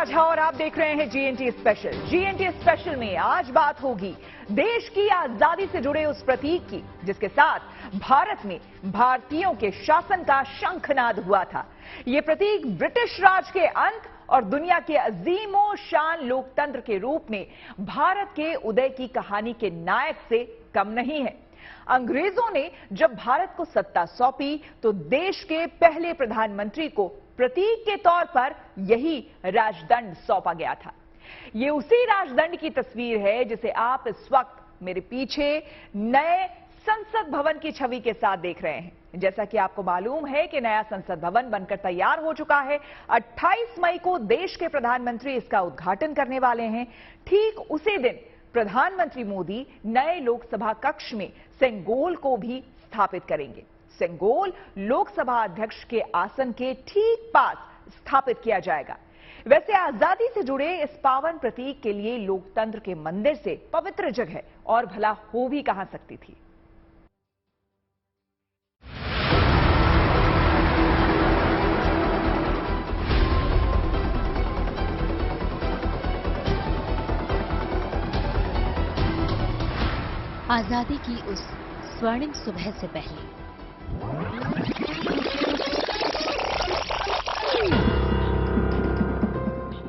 राजा और आप देख रहे हैं जीएनटी स्पेशल। जीएनटी स्पेशल में आज बात होगी देश की आजादी से जुड़े उस प्रतीक की जिसके साथ भारत में भारतीयों के शासन का शंखनाद हुआ था। ये प्रतीक ब्रिटिश राज के अंत और दुनिया के अजीमो शान लोकतंत्र के रूप में भारत के उदय की कहानी के नायक से कम नहीं है। अंग्रेजों ने जब भारत को सत्ता सौंपी तो देश के पहले प्रधानमंत्री को प्रतीक के तौर पर यही राजदंड सौंपा गया था। ये उसी राजदंड की तस्वीर है जिसे आप इस वक्त मेरे पीछे नए संसद भवन की छवि के साथ देख रहे हैं। जैसा कि आपको मालूम है कि नया संसद भवन बनकर तैयार हो चुका है। 28 मई को देश के प्रधानमंत्री इसका उद्घाटन करने वाले हैं। ठीक उसी दिन प्रधानमंत्री मोदी नए लोकसभा कक्ष में सेंगोल को भी स्थापित करेंगे। सेंगोल लोकसभा अध्यक्ष के आसन के ठीक पास स्थापित किया जाएगा। वैसे आजादी से जुड़े इस पावन प्रतीक के लिए लोकतंत्र के मंदिर से पवित्र जगह और भला हो भी कहां सकती थी। आजादी की उस स्वर्णिम सुबह से पहले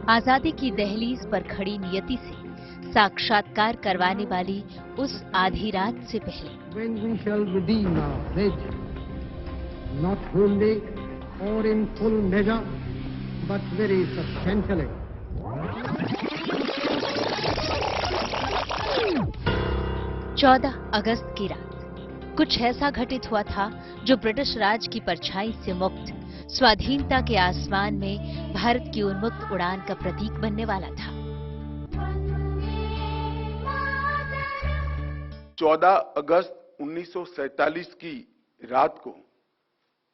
आजादी की दहलीज पर खड़ी नियति से साक्षात्कार करवाने वाली उस आधी रात से पहले When we shall redeem our pledge, not wholly or in full measure, but very substantially. 14 अगस्त की रात कुछ ऐसा घटित हुआ था जो ब्रिटिश राज की परछाई से मुक्त स्वाधीनता के आसमान में भारत की उन्मुक्त उड़ान का प्रतीक बनने वाला था। 14 अगस्त 1947 की रात को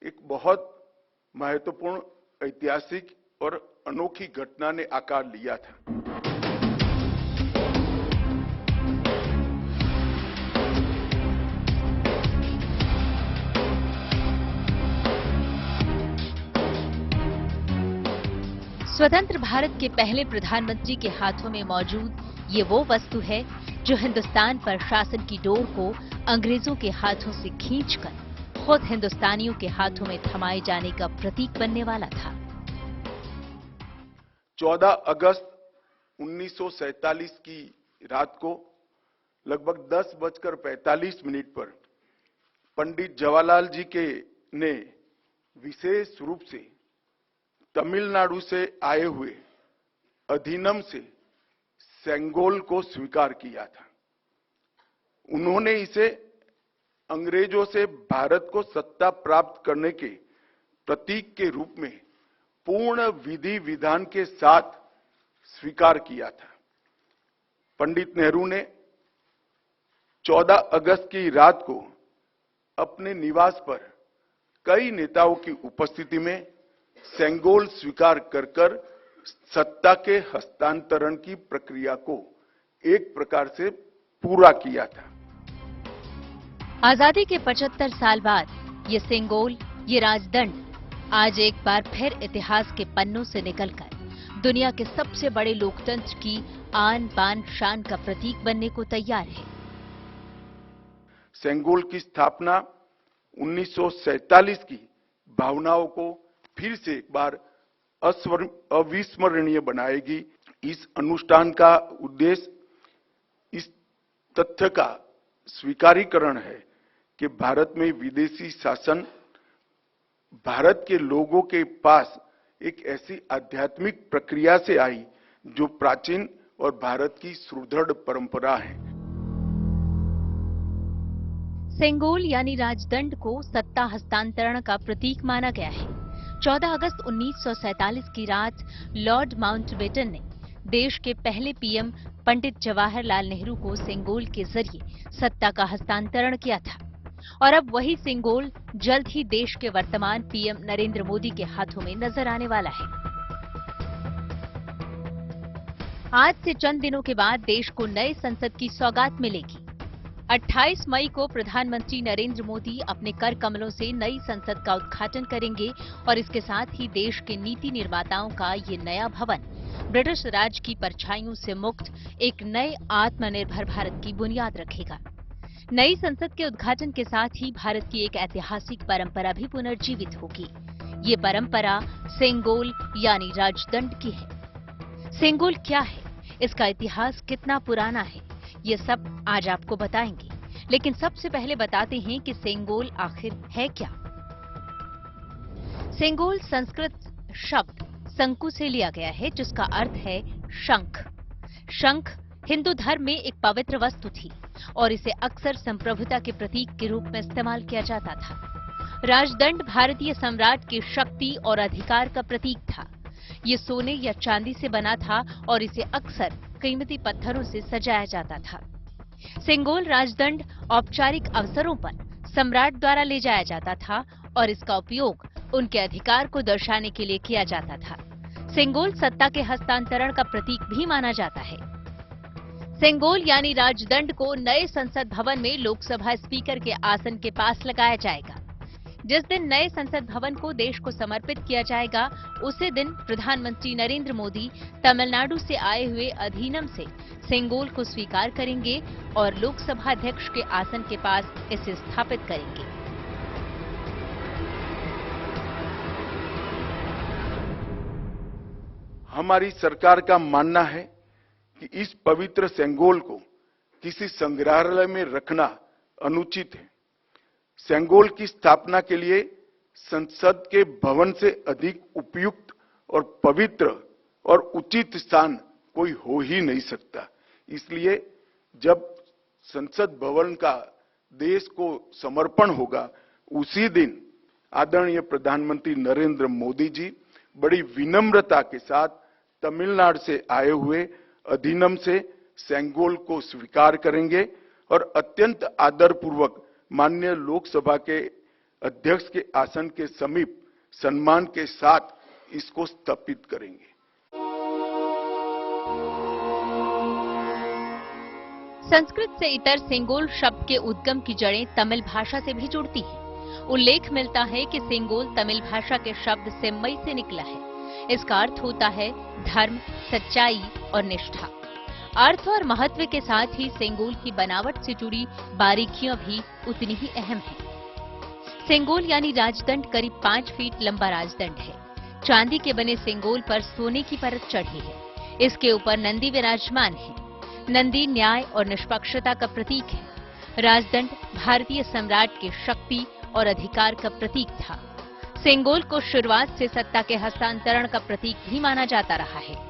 एक बहुत महत्वपूर्ण ऐतिहासिक और अनोखी घटना ने आकार लिया था। स्वतंत्र भारत के पहले प्रधानमंत्री के हाथों में मौजूद ये वो वस्तु है जो हिंदुस्तान पर शासन की डोर को अंग्रेजों के हाथों से खींचकर खुद हिंदुस्तानियों के हाथों में थमाए जाने का प्रतीक बनने वाला था। 14 अगस्त 1947 की रात को लगभग 10:45 पर पंडित जवाहरलाल जी ने विशेष रूप से तमिलनाडु से आए हुए अधिनम से सेंगोल को स्वीकार किया था। उन्होंने इसे अंग्रेजों से भारत को सत्ता प्राप्त करने के प्रतीक के रूप में पूर्ण विधि विधान के साथ स्वीकार किया था। पंडित नेहरू ने 14 अगस्त की रात को अपने निवास पर कई नेताओं की उपस्थिति में सेंगोल स्वीकार कर सत्ता के हस्तांतरण की प्रक्रिया को एक प्रकार से पूरा किया था। आजादी के 75 साल बाद ये सेंगोल, ये राजदंड आज एक बार फिर इतिहास के पन्नों से निकलकर दुनिया के सबसे बड़े लोकतंत्र की आन बान शान का प्रतीक बनने को तैयार है। सेंगोल की स्थापना 1947 की भावनाओं को फिर से एक बार अविस्मरणीय बनाएगी। इस अनुष्ठान का उद्देश्य इस तथ्य का स्वीकारीकरण है कि भारत में विदेशी शासन भारत के लोगों के पास एक ऐसी आध्यात्मिक प्रक्रिया से आई जो प्राचीन और भारत की सुदृढ़ परंपरा है। सेंगोल यानी राजदंड को सत्ता हस्तांतरण का प्रतीक माना गया है। 14 अगस्त 1947 की रात लॉर्ड माउंटबेटन ने देश के पहले पीएम पंडित जवाहरलाल नेहरू को सेंगोल के जरिए सत्ता का हस्तांतरण किया था और अब वही सेंगोल जल्द ही देश के वर्तमान पीएम नरेंद्र मोदी के हाथों में नजर आने वाला है। आज से चंद दिनों के बाद देश को नए संसद की सौगात मिलेगी। 28 मई को प्रधानमंत्री नरेंद्र मोदी अपने कर कमलों से नई संसद का उद्घाटन करेंगे और इसके साथ ही देश के नीति निर्माताओं का ये नया भवन ब्रिटिश राज की परछाइयों से मुक्त एक नए आत्मनिर्भर भारत की बुनियाद रखेगा। नई संसद के उद्घाटन के साथ ही भारत की एक ऐतिहासिक परंपरा भी पुनर्जीवित होगी। ये परंपरा सेंगोल यानी राजदंड की है। सेंगोल क्या है, इसका इतिहास कितना पुराना है, ये सब आज आपको बताएंगे। लेकिन सबसे पहले बताते हैं कि सेंगोल आखिर है क्या। सेंगोल संस्कृत शब्द शंकु से लिया गया है, जिसका अर्थ है शंख। शंख हिंदू धर्म में एक पवित्र वस्तु थी और इसे अक्सर संप्रभुता के प्रतीक के रूप में इस्तेमाल किया जाता था। राजदंड भारतीय सम्राट की शक्ति और अधिकार का प्रतीक था। ये सोने या चांदी से बना था और इसे अक्सर कीमती पत्थरों से सजाया जाता था। सेंगोल राजदंड औपचारिक अवसरों पर सम्राट द्वारा ले जाया जाता था और इसका उपयोग उनके अधिकार को दर्शाने के लिए किया जाता था। सेंगोल सत्ता के हस्तांतरण का प्रतीक भी माना जाता है। सेंगोल यानी राजदंड को नए संसद भवन में लोकसभा स्पीकर के आसन के पास लगाया जाएगा। जिस दिन नए संसद भवन को देश को समर्पित किया जाएगा, उसी दिन प्रधानमंत्री नरेंद्र मोदी तमिलनाडु से आए हुए अधिनम से सेंगोल को स्वीकार करेंगे और लोकसभा अध्यक्ष के आसन के पास इसे स्थापित करेंगे। हमारी सरकार का मानना है कि इस पवित्र सेंगोल को किसी संग्रहालय में रखना अनुचित है। सेंगोल की स्थापना के लिए संसद के भवन से अधिक उपयुक्त और पवित्र और उचित स्थान कोई हो ही नहीं सकता। इसलिए जब संसद भवन का देश को समर्पण होगा, उसी दिन आदरणीय प्रधानमंत्री नरेंद्र मोदी जी बड़ी विनम्रता के साथ तमिलनाडु से आए हुए अधिनम से सेंगोल को स्वीकार करेंगे और अत्यंत आदरपूर्वक माननीय लोकसभा के अध्यक्ष के आसन के समीप सम्मान के साथ इसको स्थापित करेंगे। संस्कृत से इतर सेंगोल शब्द के उद्गम की जड़ें तमिल भाषा से भी जुड़ती हैं। उल्लेख मिलता है कि सेंगोल तमिल भाषा के शब्द सेम्मई से निकला है। इसका अर्थ होता है धर्म, सच्चाई और निष्ठा। अर्थ और महत्व के साथ ही सेंगोल की बनावट से जुड़ी बारीकियां भी उतनी ही अहम हैं। सेंगोल यानी राजदंड करीब 5 फीट लंबा राजदंड है। चांदी के बने सेंगोल पर सोने की परत चढ़ी है। इसके ऊपर नंदी विराजमान है। नंदी न्याय और निष्पक्षता का प्रतीक है। राजदंड भारतीय सम्राट की शक्ति और अधिकार का प्रतीक था। सेंगोल को शुरुआत से सत्ता के हस्तांतरण का प्रतीक भी माना जाता रहा है।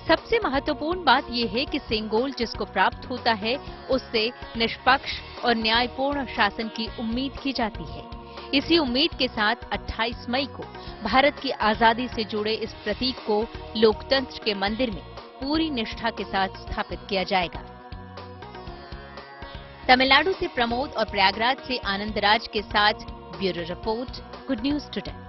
सबसे महत्वपूर्ण बात यह है कि सेंगोल जिसको प्राप्त होता है, उससे निष्पक्ष और न्यायपूर्ण शासन की उम्मीद की जाती है। इसी उम्मीद के साथ 28 मई को भारत की आजादी से जुड़े इस प्रतीक को लोकतंत्र के मंदिर में पूरी निष्ठा के साथ स्थापित किया जाएगा। तमिलनाडु से प्रमोद और प्रयागराज से आनंदराज के साथ bureau report, good news today.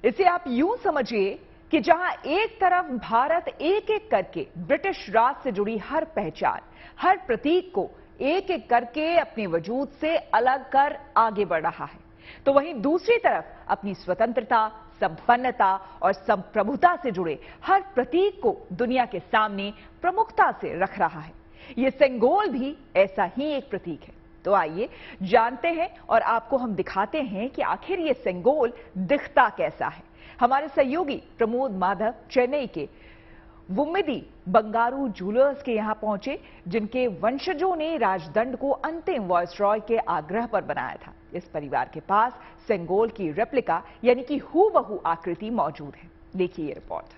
इसे आप यूं समझिए कि जहां एक तरफ भारत एक एक करके ब्रिटिश राज से जुड़ी हर पहचान, हर प्रतीक को एक एक करके अपने वजूद से अलग कर आगे बढ़ रहा है, तो वहीं दूसरी तरफ अपनी स्वतंत्रता, संपन्नता और संप्रभुता से जुड़े हर प्रतीक को दुनिया के सामने प्रमुखता से रख रहा है। ये सेंगोल भी ऐसा ही एक प्रतीक है। तो आइए जानते हैं और आपको हम दिखाते हैं कि आखिर ये सेंगोल दिखता कैसा है। हमारे सहयोगी प्रमोद माधव चेन्नई के वुम्मिदी बंगारू जूलर्स के यहां पहुंचे, जिनके वंशजों ने राजदंड को अंतिम वायसरॉय के आग्रह पर बनाया था। इस परिवार के पास सेंगोल की रेप्लिका यानी कि हूबहू आकृति मौजूद है। देखिए ये रिपोर्ट।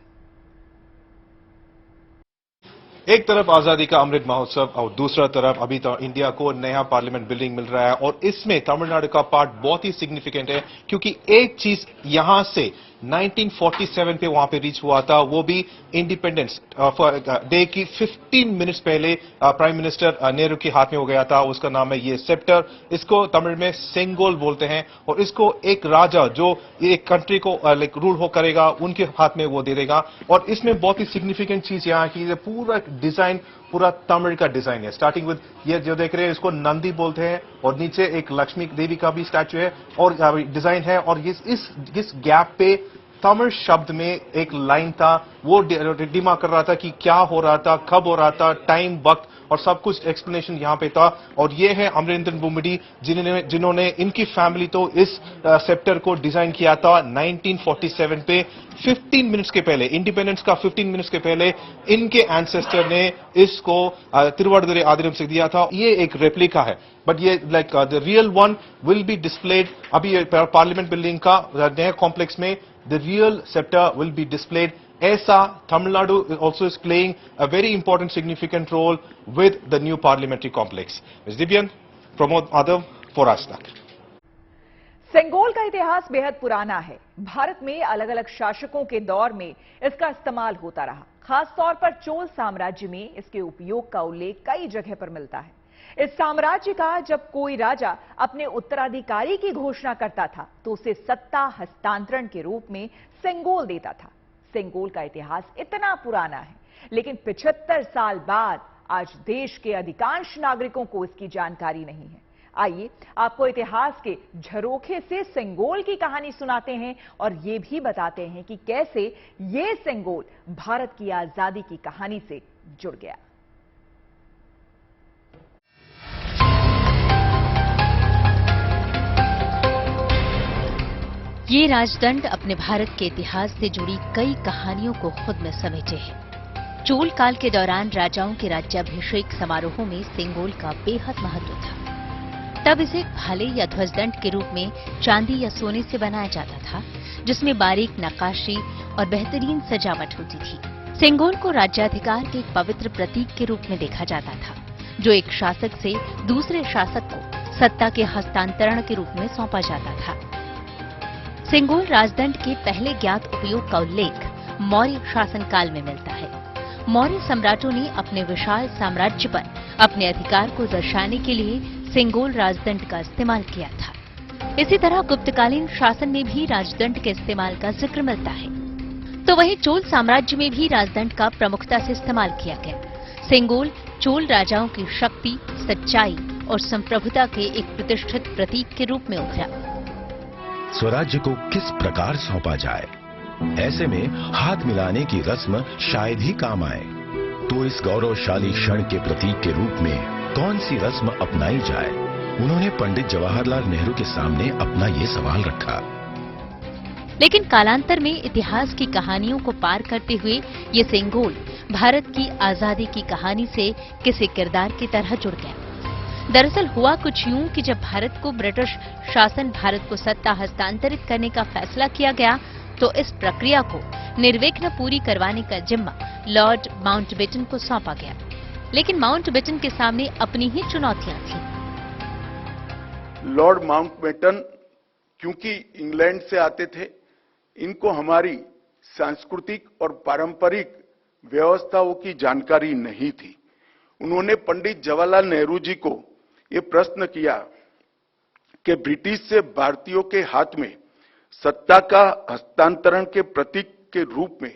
एक तरफ आजादी का अमृत महोत्सव और दूसरा तरफ अभी तो इंडिया को नया पार्लियामेंट बिल्डिंग मिल रहा है और इसमें तमिलनाडु का पार्ट बहुत ही सिग्निफिकेंट है, क्योंकि एक चीज यहां से 1947 पे वहां पे रीच हुआ था, वो भी इंडिपेंडेंस डे की 15 मिनट्स पहले प्राइम मिनिस्टर नेहरू के हाथ में हो गया था। उसका नाम है ये सेप्टर, इसको तमिल में सेंगोल बोलते हैं, और इसको एक राजा जो एक कंट्री को रूल हो करेगा उनके हाथ में वो दे देगा। और इसमें बहुत ही सिग्निफिकेंट चीज यहाँ की, पूरा डिजाइन पूरा तमिल का डिजाइन है। स्टार्टिंग विद ये जो देख रहे हैं इसको नंदी बोलते हैं, और नीचे एक लक्ष्मी देवी का भी स्टैचू है और डिजाइन है। और इस गैप पे तमिल शब्द में एक लाइन था, वो डिमा कर रहा था कि क्या हो रहा था, कब हो रहा था, टाइम, वक्त और सब कुछ एक्सप्लेनेशन यहां पे था। और ये है अमरिंदर भूमिडी, जिन्होंने इनकी फैमिली तो इस सेप्टर को डिजाइन किया था 1947 पे। 15 मिनट्स के पहले, इंडिपेंडेंस का 15 मिनट्स के पहले इनके एंसेस्टर ने इसको तिरुवडुरै आदिरम से दिया था। ये एक रेप्लिका है, बट ये like the real one will be displayed अभी पार्लियामेंट बिल्डिंग का नया कॉम्प्लेक्स में। The real sceptre will be displayed. ऐसा Tamil Nadu also is playing a very important significant role with the new parliamentary complex. Ms. Dibyan, Pramod Madhav for Aaj Tak. Sengol का इतिहास बेहद पुराना है। भारत में अलग अलग शासकों के दौर में इसका इस्तेमाल होता रहा। खासतौर पर चोल साम्राज्य में इसके उपयोग का उल्लेख कई जगह पर मिलता है। इस साम्राज्य का जब कोई राजा अपने उत्तराधिकारी की घोषणा करता था तो उसे सत्ता हस्तांतरण के रूप में सेंगोल देता था। सेंगोल का इतिहास इतना पुराना है, लेकिन 75 साल बाद आज देश के अधिकांश नागरिकों को इसकी जानकारी नहीं है। आइए आपको इतिहास के झरोखे से सेंगोल की कहानी सुनाते हैं और ये भी बताते हैं कि कैसे ये सेंगोल भारत की आजादी की कहानी से जुड़ गया। ये राजदंड अपने भारत के इतिहास से जुड़ी कई कहानियों को खुद में समेटे हैं। चोल काल के दौरान राजाओं के राज्याभिषेक समारोहों में सेंगोल का बेहद महत्व था। तब इसे भाले या ध्वजदंड के रूप में चांदी या सोने से बनाया जाता था, जिसमें बारीक नक्काशी और बेहतरीन सजावट होती थी। सेंगोल को राज्याधिकार के एक पवित्र प्रतीक के रूप में देखा जाता था, जो एक शासक से दूसरे शासक को सत्ता के हस्तांतरण के रूप में सौंपा जाता था। सेंगोल राजदंड के पहले ज्ञात उपयोग का उल्लेख मौर्य शासनकाल में मिलता है। मौर्य सम्राटों ने अपने विशाल साम्राज्य पर अपने अधिकार को दर्शाने के लिए सेंगोल राजदंड का इस्तेमाल किया था। इसी तरह गुप्तकालीन शासन में भी राजदंड के इस्तेमाल का जिक्र मिलता है। तो वहीं चोल साम्राज्य में भी राजदंड का प्रमुखता से इस्तेमाल किया गया। सेंगोल चोल राजाओं की शक्ति, सच्चाई और संप्रभुता के एक प्रतिष्ठित प्रतीक के रूप में उभरा। स्वराज्य को किस प्रकार सौंपा जाए, ऐसे में हाथ मिलाने की रस्म शायद ही काम आए। तो इस गौरवशाली क्षण के प्रतीक के रूप में कौन सी रस्म अपनाई जाए, उन्होंने पंडित जवाहरलाल नेहरू के सामने अपना ये सवाल रखा। लेकिन कालांतर में इतिहास की कहानियों को पार करते हुए ये सेंगोल भारत की आजादी की कहानी से किसी किरदार की तरह जुड़ गया। दरअसल हुआ कुछ यूं कि जब भारत को ब्रिटिश शासन भारत को सत्ता हस्तांतरित करने का फैसला किया गया, तो इस प्रक्रिया को निर्विघ्न पूरी करवाने का जिम्मा लॉर्ड माउंटबेटन को सौंपा गया। लेकिन माउंटबेटन के सामने अपनी ही चुनौतियां थीं। लॉर्ड माउंटबेटन क्योंकि इंग्लैंड से आते थे, इनको हमारी सांस्कृतिक और पारंपरिक व्यवस्थाओं की जानकारी नहीं थी। उन्होंने पंडित जवाहरलाल नेहरू जी को ये प्रश्न किया कि ब्रिटिश से भारतीयों के हाथ में सत्ता का हस्तांतरण के प्रतीक के रूप में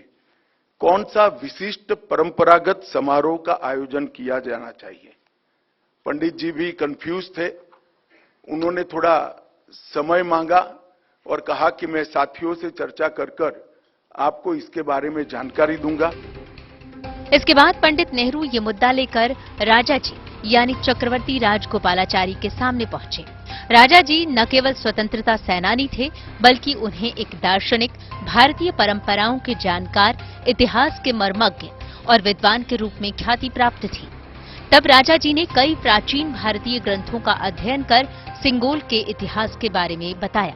कौन सा विशिष्ट परंपरागत समारोह का आयोजन किया जाना चाहिए। पंडित जी भी कंफ्यूज थे। उन्होंने थोड़ा समय मांगा और कहा कि मैं साथियों से चर्चा कर आपको इसके बारे में जानकारी दूंगा। इसके बाद पंडित नेहरू ये मुद्दा लेकर राजा जी यानी चक्रवर्ती राजगोपालाचारी के सामने पहुंचे। राजा जी न केवल स्वतंत्रता सेनानी थे, बल्कि उन्हें एक दार्शनिक, भारतीय परंपराओं के जानकार, इतिहास के मर्मज्ञ और विद्वान के रूप में ख्याति प्राप्त थी। तब राजा जी ने कई प्राचीन भारतीय ग्रंथों का अध्ययन कर सेंगोल के इतिहास के बारे में बताया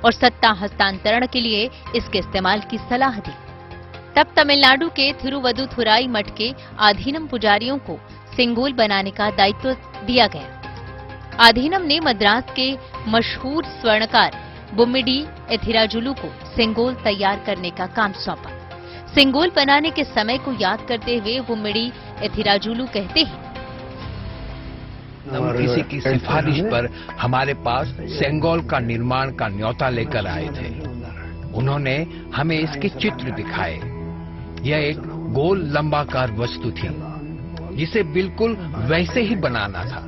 और सत्ता हस्तांतरण के लिए इसके इस्तेमाल की सलाह दी। तब तमिलनाडु के थिरुवदुथुराई मठ के आधीनम पुजारियों को सेंगोल बनाने का दायित्व दिया गया। आधीनम ने मद्रास के मशहूर स्वर्णकार बुम्मिडी एथिराजुलू को सेंगोल तैयार करने का काम सौंपा। सेंगोल बनाने के समय को याद करते हुए बुम्मिडी एथिराजुलू कहते हैं, हम किसी की सिफारिश पर हमारे पास सेंगोल का निर्माण का न्योता लेकर आए थे। उन्होंने हमें इसके चित्र दिखाए। यह एक गोल लंबाकार वस्तु थी जिसे बिल्कुल वैसे ही बनाना था।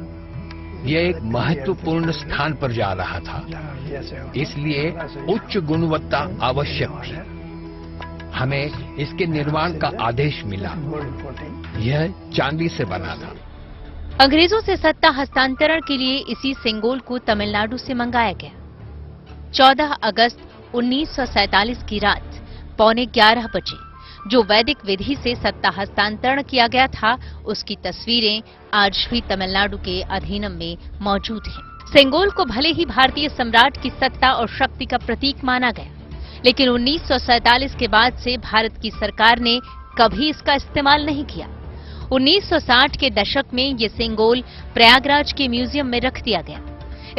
यह एक महत्वपूर्ण स्थान पर जा रहा था, इसलिए उच्च गुणवत्ता आवश्यक थी। हमें इसके निर्माण का आदेश मिला। यह चांदी से बना था। अंग्रेजों से सत्ता हस्तांतरण के लिए इसी सेंगोल को तमिलनाडु से मंगाया गया। 14 अगस्त 1947 की रात 11:15 बजे जो वैदिक विधि से सत्ता हस्तांतरण किया गया था, उसकी तस्वीरें आज भी तमिलनाडु के अधीनम में मौजूद हैं। सेंगोल को भले ही भारतीय सम्राट की सत्ता और शक्ति का प्रतीक माना गया, लेकिन 1947 के बाद से भारत की सरकार ने कभी इसका इस्तेमाल नहीं किया। 1960 के दशक में ये सेंगोल प्रयागराज के म्यूजियम में रख दिया गया।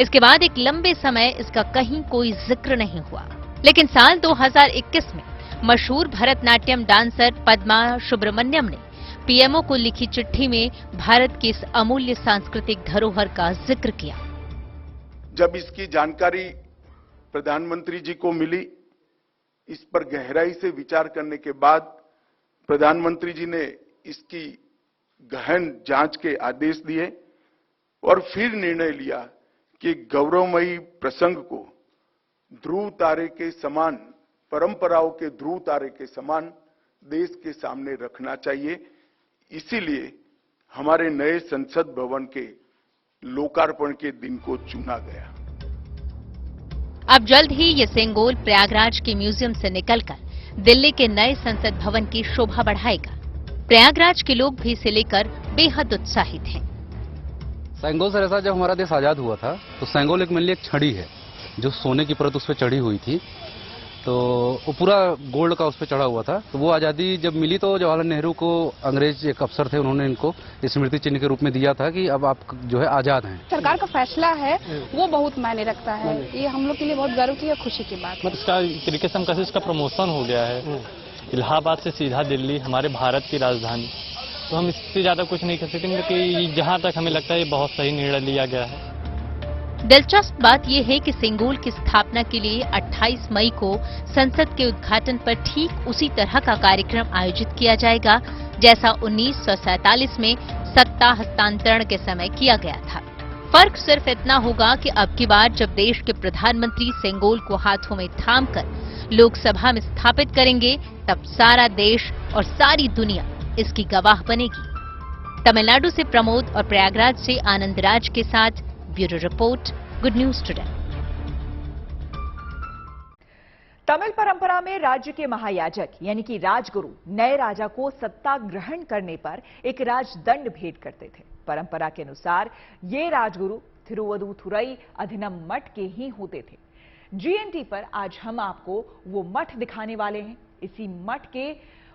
इसके बाद एक लंबे समय इसका कहीं कोई जिक्र नहीं हुआ, लेकिन साल 2021 में मशहूर भरतनाट्यम डांसर पद्मा सुब्रमण्यम ने पीएमओ को लिखी चिट्ठी में भारत की इस अमूल्य सांस्कृतिक धरोहर का जिक्र किया। जब इसकी जानकारी प्रधानमंत्री जी को मिली, इस पर गहराई से विचार करने के बाद प्रधानमंत्री जी ने इसकी गहन जांच के आदेश दिए और फिर निर्णय लिया कि गौरवमयी प्रसंग को ध्रुव तारे के समान, परंपराओं के ध्रुव तारे के समान देश के सामने रखना चाहिए। इसीलिए हमारे नए संसद भवन के लोकार्पण के दिन को चुना गया। अब जल्द ही ये सेंगोल प्रयागराज के म्यूजियम से निकलकर दिल्ली के नए संसद भवन की शोभा बढ़ाएगा। प्रयागराज के लोग भी इसे लेकर बेहद उत्साहित हैं। सेंगोल सर, ऐसा जब हमारा देश आजाद हुआ था तो सेंगोल एक मेनली एक छड़ी है जो सोने की परत उस पर चढ़ी हुई थी, तो वो पूरा गोल्ड का उस पर चढ़ा हुआ था। तो वो आज़ादी जब मिली तो जवाहरलाल नेहरू को अंग्रेज एक अफसर थे, उन्होंने इनको स्मृति चिन्ह के रूप में दिया था कि अब आप जो है आजाद हैं। सरकार का फैसला है वो बहुत मायने रखता है। ये हम लोग के लिए बहुत गर्व की और खुशी की बात है। मतलब इसका तरीके से हम कहते हैं इसका प्रमोशन हो गया है। इलाहाबाद से सीधा दिल्ली, हमारे भारत की राजधानी, तो हम इससे ज्यादा कुछ नहीं कह सकेंगे कि जहां तक हमें लगता है ये बहुत सही निर्णय लिया गया है। दिलचस्प बात यह है कि सेंगोल की स्थापना के लिए 28 मई को संसद के उद्घाटन पर ठीक उसी तरह का कार्यक्रम आयोजित किया जाएगा जैसा 1947 में सत्ता हस्तांतरण के समय किया गया था। फर्क सिर्फ इतना होगा कि अब की बार जब देश के प्रधानमंत्री सेंगोल को हाथों में थामकर लोकसभा में स्थापित करेंगे, तब सारा देश और सारी दुनिया इसकी गवाह बनेगी। तमिलनाडु से प्रमोद और प्रयागराज से आनंद राज के साथ bureau report, good news today. Tamil परंपरा में राज्य के महायाजक यानी कि राजगुरु नए राजा को सत्ता ग्रहण करने पर एक राजदंड भेंट करते थे। परंपरा के अनुसार ये राजगुरु थिरुवदुथुरई अधिनम मठ के ही होते थे। जीएनटी पर आज हम आपको वो मठ दिखाने वाले हैं। इसी मठ के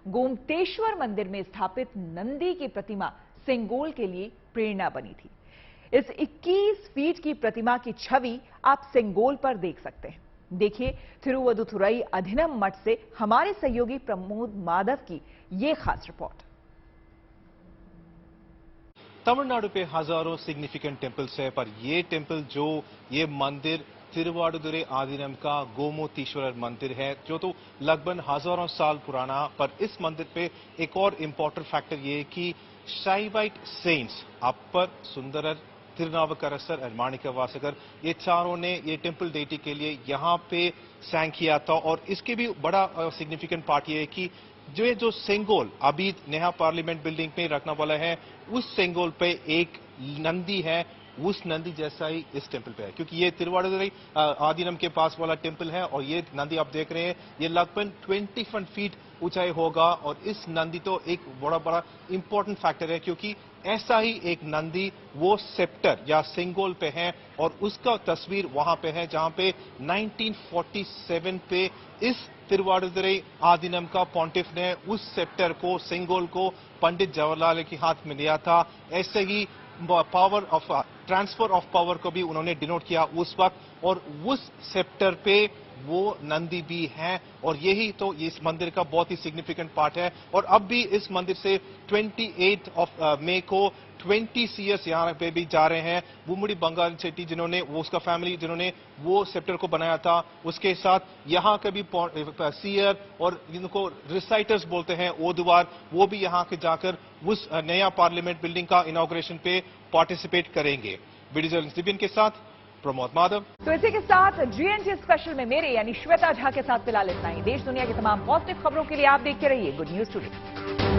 गोमतेश्वर मंदिर में स्थापित नंदी की प्रतिमा सेंगोल के लिए प्रेरणा बनी थी। इस 21 फीट की प्रतिमा की छवि आप सेंगोल पर देख सकते हैं। देखिए थिरुवदुथुरई अधिनम मठ से हमारे सहयोगी प्रमोद माधव की ये खास रिपोर्ट। तमिलनाडु पे हजारों सिग्निफिकेंट टेम्पल्स है, पर ये मंदिर तिरुवाडुदुरै आदीनम का गोमतीश्वर मंदिर है, जो तो लगभग हजारों साल पुराना। पर इस मंदिर पे एक और इम्पोर्टेंट फैक्टर ये है कि शाइवाइट सेंट्स अपर सुंदरर, तिरुनावुकरसर और माणिक्यवासकर, ये चारों ने ये टेम्पल डेटी के लिए यहाँ पे सैंग किया था। और इसके भी बड़ा सिग्निफिकेंट पार्ट ये है कि जो सेंगोल अभी नया पार्लियामेंट बिल्डिंग में रखने वाला है, उस सेंगोल पे एक नंदी है, उस नंदी जैसा ही इस टेंपल पे है, क्योंकि ये तिरुवाडुदुरै आदीनम के पास वाला टेंपल है। और ये नंदी आप देख रहे हैं, ये लगभग 21 फीट ऊंचाई होगा। और इस नंदी तो एक बड़ा इंपॉर्टेंट फैक्टर है, क्योंकि ऐसा ही एक नंदी वो सेप्टर या सेंगोल पे है, और उसका तस्वीर वहां पे है जहां पे 1947 पे इस तिरुवाडुदुरै आदीनम का पॉन्टिफ ने उस सेप्टर को, सेंगोल को पंडित जवाहरलाल के हाथ में लिया था। ऐसे ही power of transfer of power को भी उन्होंने डिनोट किया उस वक्त, और उस सेप्टर पे वो नंदी भी हैं, और यही तो इस मंदिर का बहुत ही सिग्निफिकेंट पार्ट है। और अब भी इस मंदिर से 28 मई को 20 सीएस यहाँ पे भी जा रहे हैं। बुमड़ी बंगाल शेट्टी जिन्होंने वो उसका फैमिली जिन्होंने वो सेप्टर को बनाया था, उसके साथ यहाँ के भी सीयर और जिनको रिसाइटर्स बोलते हैं ओदुवार, वो भी यहाँ के जाकर उस नया पार्लियामेंट बिल्डिंग का इनॉग्रेशन पे पार्टिसिपेट करेंगे। वीडियो जर्नलिस्ट दिव्यन के साथ प्रमोद माधव। तो इसी के साथ जीएनटी स्पेशल में मेरे यानी श्वेता झा के साथ फिलहाल इतना ही। देश दुनिया की तमाम पॉजिटिव खबरों के लिए आप देखते रहिए गुड न्यूज टुडे।